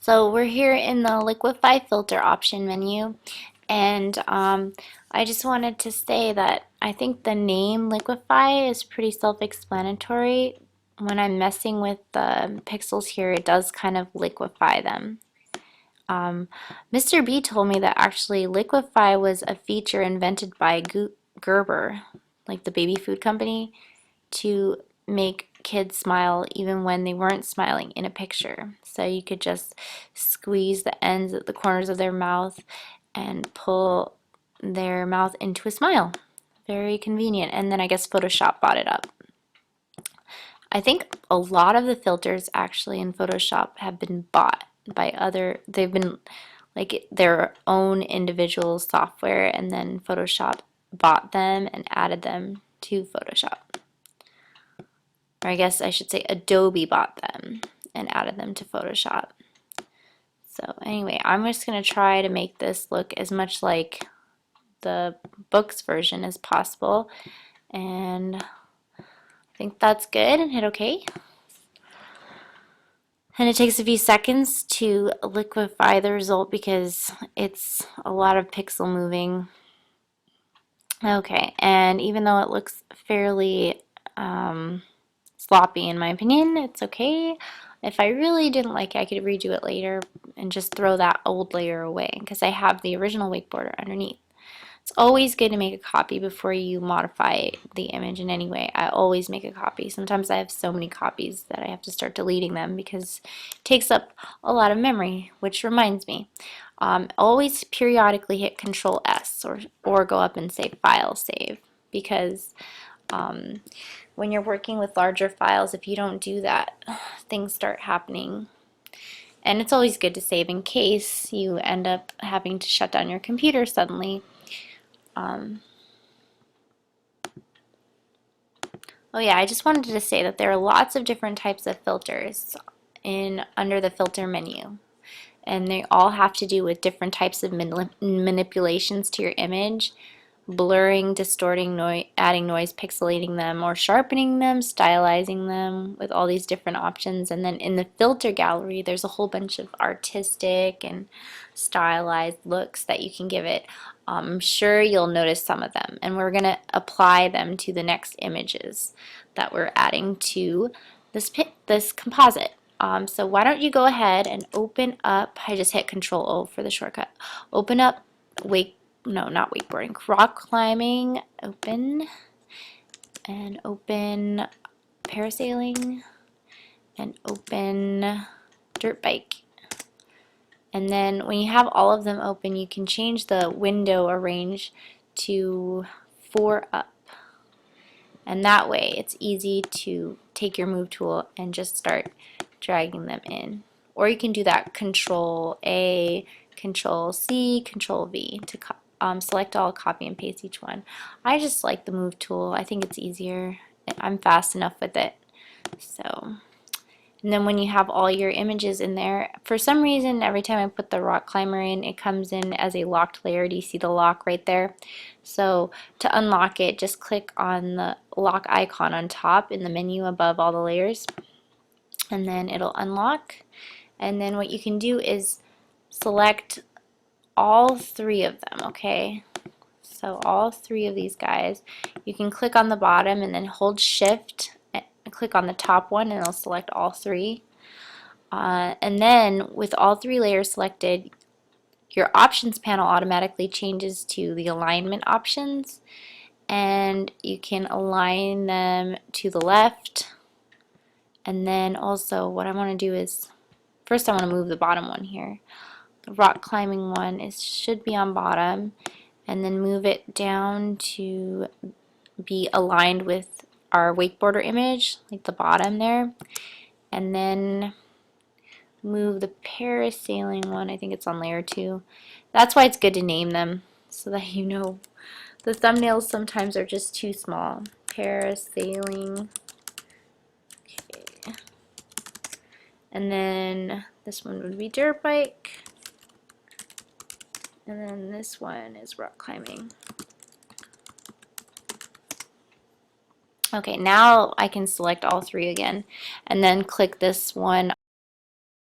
So we're here in the liquify filter option menu, and I just wanted to say that I think the name liquify is pretty self-explanatory. When I'm messing with the pixels here, it does kind of liquify them. Mr. B told me that actually liquify was a feature invented by Gerber, like the baby food company, to make kids smile even when they weren't smiling in a picture. So you could just squeeze the ends at the corners of their mouth and pull their mouth into a smile. Very convenient. And then I guess Photoshop bought it up. I think a lot of the filters actually in Photoshop have been bought by they've been like their own individual software, and then Photoshop bought them and added them to Photoshop. Or I guess I should say Adobe bought them and added them to Photoshop. So anyway, I'm just going to try to make this look as much like the books version as possible, and I think that's good, and hit OK. And it takes a few seconds to liquify the result because it's a lot of pixel moving. Okay, and even though it looks fairly sloppy in my opinion, it's okay. If I really didn't like it, I could redo it later and just throw that old layer away because I have the original wakeboarder underneath. It's always good to make a copy before you modify the image in any way. I always make a copy. Sometimes I have so many copies that I have to start deleting them because it takes up a lot of memory, which reminds me. Always periodically hit Control S or go up and say File Save, because when you're working with larger files, if you don't do that, things start happening. And it's always good to save in case you end up having to shut down your computer suddenly. Oh yeah, I just wanted to say that there are lots of different types of filters under the filter menu, and they all have to do with different types of manipulations to your image: blurring, distorting, adding noise, pixelating them, or sharpening them, stylizing them, with all these different options. And then in the filter gallery, there's a whole bunch of artistic and stylized looks that you can give it. I'm sure you'll notice some of them, and we're going to apply them to the next images that we're adding to this composite. So why don't you go ahead and open up, I just hit Control O for the shortcut, open up not wakeboarding, rock climbing, open, and open parasailing, and open dirt bike. And then when you have all of them open, you can change the window arrange to 4 up. And that way it's easy to take your move tool and just start dragging them in. Or you can do that Control A, Control C, Control V to select all, copy and paste each one. I just like the move tool. I think it's easier. I'm fast enough with it. So, and then when you have all your images in there, for some reason every time I put the rock climber in, it comes in as a locked layer. Do you see the lock right there? So to unlock it, just click on the lock icon on top in the menu above all the layers, and then it'll unlock. And then what you can do is select all 3 of them, okay? So all 3 of these guys, you can click on the bottom and then hold shift and click on the top one, and it'll select all 3. And then with all 3 layers selected, your options panel automatically changes to the alignment options, and you can align them to the left. And then also what I want to do is, first I want to move the bottom one here. The rock climbing one should be on bottom, and then move it down to be aligned with our wakeboarder image, like the bottom there. And then move the parasailing one, I think it's on layer 2. That's why it's good to name them, so that you know. The thumbnails sometimes are just too small. Parasailing. Okay. And then this one would be dirt bike. And then this one is rock climbing. Okay, now I can select all 3 again, and then click this one